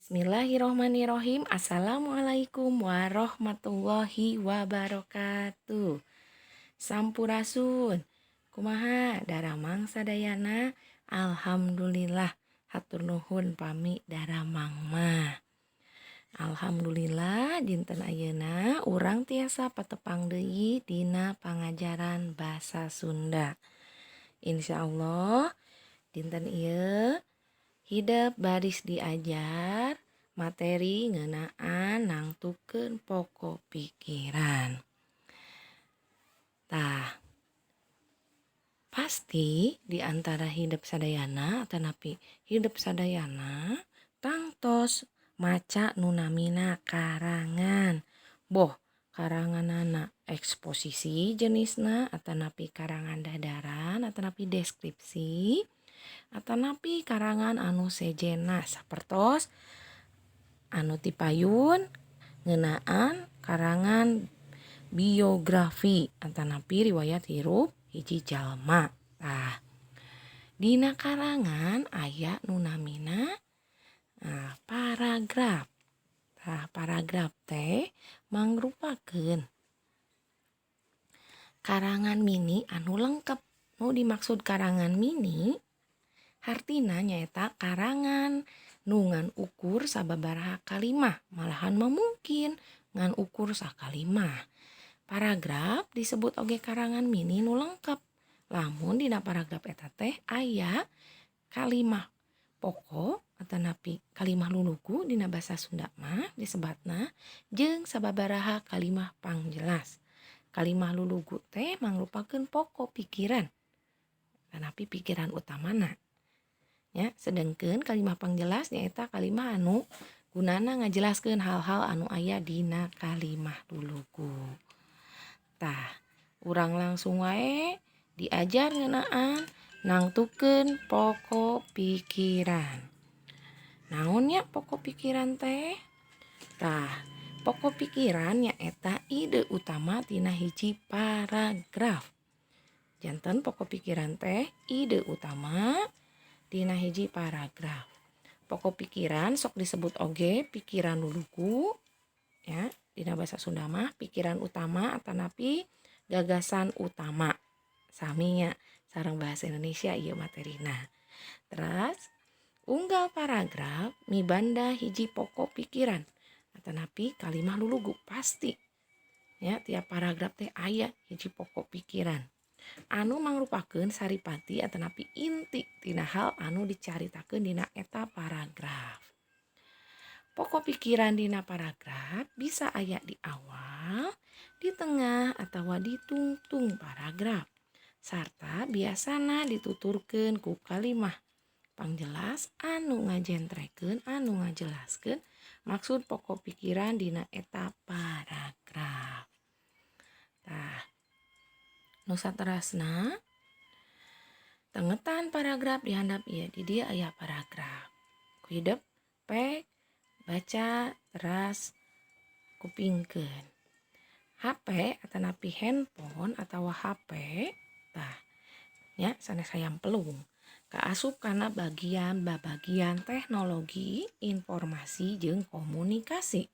Bismillahirrohmanirrohim. Assalamualaikum warahmatullahi wabarakatuh. Sampurasun. Kumaha daramang sadayana. Alhamdulillah. Hatur nuhun pami daramang mah. Alhamdulillah dinten ayeuna urang tiasa patepang deui dina pangajaran basa Sunda. Insyaallah dinten ieu hidup baris diajar materi ngeunaan nangtukeun pokok pikiran. Tah, pasti di antara hidup sadayana atanapi hidup sadayana tangtos maca nu namina karangan. Boh, karanganana eksposisi jenisna atanapi karangan dadaran atanapi deskripsi atanapi karangan anu sejena sapertos anu tipayun ngeunaan karangan biografi atanapi riwayat hirup hiji jalma. Tah, dina karangan aya nu namina paragraf. Tah, paragraf teh mangrupakeun karangan mini anu lengkap. Nu dimaksud karangan mini hartina nyaeta karangan nu ngan ukur sababaraha kalimah, malahan memungkin ngan ukur sakalimah. Paragraf disebut oge karangan mini nu lengkap. Lamun dina paragraf eta teh aya kalimah pokok atanapi kalimah lulugu dina basa Sunda mah disebatna jeung sababaraha kalimah pangjelas. Kalimah lulugu teh mangrupakeun pokok pikiran atanapi pikiran utamana. Ya, sedengkeun kalimah pangjelas nyaeta kalimah anu gunana ngajelaskeun hal-hal anu aya dina kalimah lulugu. Tah, urang langsung wae diajar ngeunaan nangtukeun pokok pikiran. Naon nya pokok pikiran teh? Tah, pokok pikiran nyaeta ide utama tina hiji paragraf. Janten pokok pikiran teh ide utama dina hiji paragraf. Pokok pikiran sok disebut oge pikiran lulugu ya, dina basa Sunda mah pikiran utama atanapi gagasan utama. Sami nya sareng bahasa Indonesia ieu materina. Terus unggal paragraf mibanda hiji pokok pikiran atanapi kalimah lulugu pasti. Ya, tiap paragraf teh aya hiji pokok pikiran anu mangrupakeun saripati atanapi inti tina hal anu dicaritakeun dina eta paragraf. Pokok pikiran dina paragraf bisa aya di awal, di tengah atawa di tungtung paragraf. Sarta biasana dituturkeun ku kalimah pangjelas anu ngajentrekeun anu ngajelaskeun maksud pokok pikiran dina eta paragraf. Tah, nu saterasna tengetan paragraf dihandap ieu di dieu aya paragraf. Ku hideuk pek baca teras kupingkeun. HP atanapi handphone atawa HP tah nya sanes hayam pelung kaasup kana babagian teknologi informasi jeung komunikasi.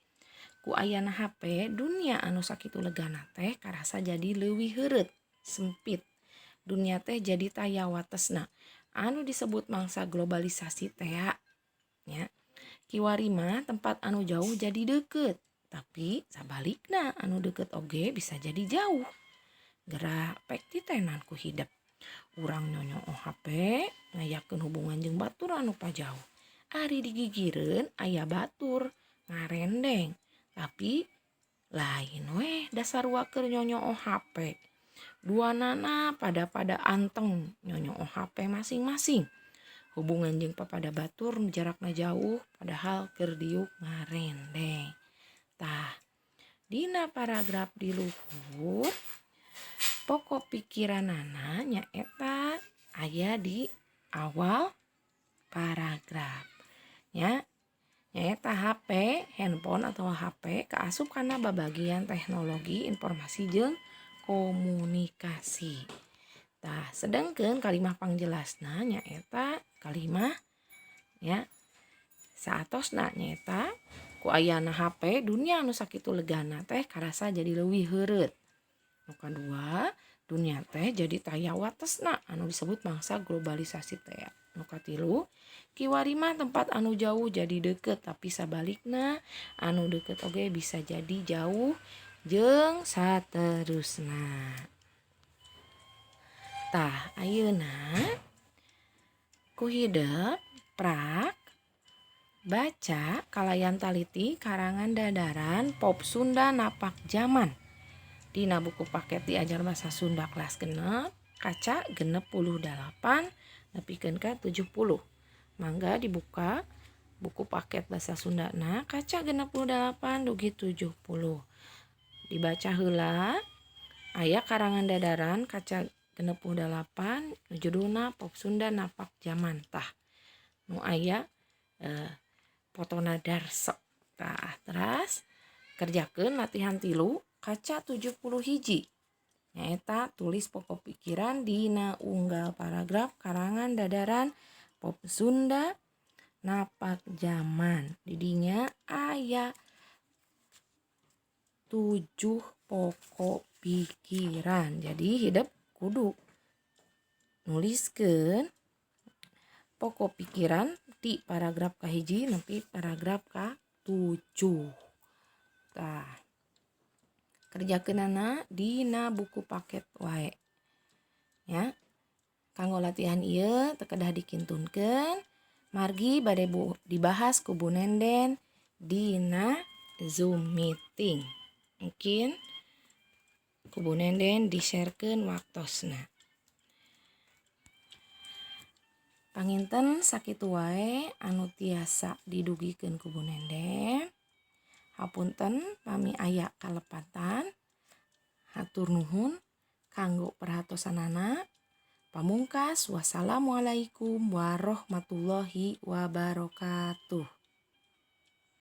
Ku ayana HP dunia anu sakitu legana teh karasa jadi leuwih heureut sempit. Dunia teh jadi taya watesna anu disebut mangsa globalisasi teh nya. Kiwari mah tempat anu jauh jadi deukeut, tapi sabalikna anu deukeut oge bisa jadi jauh. Gerak pek titenan ku hidep. Urang nyonyoh HP ngayakeun hubungan jeung batur anu pajauh. Ari digigireun aya batur ngarendeng, tapi lain weh dasarua keur nyonyoh HP. Duanana pada anteng nyonyoh HP masing-masing. Hubungan jeung papada batur jarakna jauh padahal keur diuk ngarendeng. Tah, dina paragraf di luhur pokok pikiranana nyaeta aya di awal paragraf. Nya nyaeta HP, handphone atau HP kaasup kana babagian teknologi informasi jeung komunikasi. Tah, sedengkeun kalimah pangjelasna nyaeta kalimah ya Saatosna nyaeta ku ayana HP dunia anu sakitu legana teh karasa jadi leuwih heureut. Nu kadua, dunia teh jadi taya watesna anu disebut mangsa globalisasi teh. Nu katilu, kiwari mah tempat anu jauh jadi deket tapi sabalikna anu deket oge bisa jadi jauh jeung saterusna. Tah ayeuna ku hidep prak baca kalayan taliti karangan dadaran Pop Sunda Napak Jaman. Dina buku paket diajar bahasa Sunda kelas genep, kaca 68 nepikeun ka 70. Mangga dibuka buku paket bahasa Sundana kaca 68 dugi 70. Dibaca heula aya karangan dadaran kaca 68 judulna Pop Sunda Napak Jaman tah. Nu aya fotona Darso. Tah teras kerjakeun latihan 3 kaca 70 hiji. Nyaeta tulis pokok pikiran dina unggal paragraf karangan dadaran Pop Sunda Napak Jaman. Didinya aya 7 pokok pikiran. Jadi hidup kudu nuliskeun pokok pikiran di paragraf kahiji nepi paragraf ka 7. Tah kerjakeunana dina buku paket wae. Ya. Kanggo latihan ieu teu kedah dikintunkeun, margi bade dibahas ku Bu Nenden dina Zoom meeting. Mungkin ku Bu Nenden di-sharekeun waktosna. Panginten sakitu wae anu tiasa didugikeun ku Bu Nenden. Hapunten pami aya kalepatan. Hatur nuhun kanggo perhatosanana. Pamungkas wassalamualaikum warahmatullahi wabarakatuh.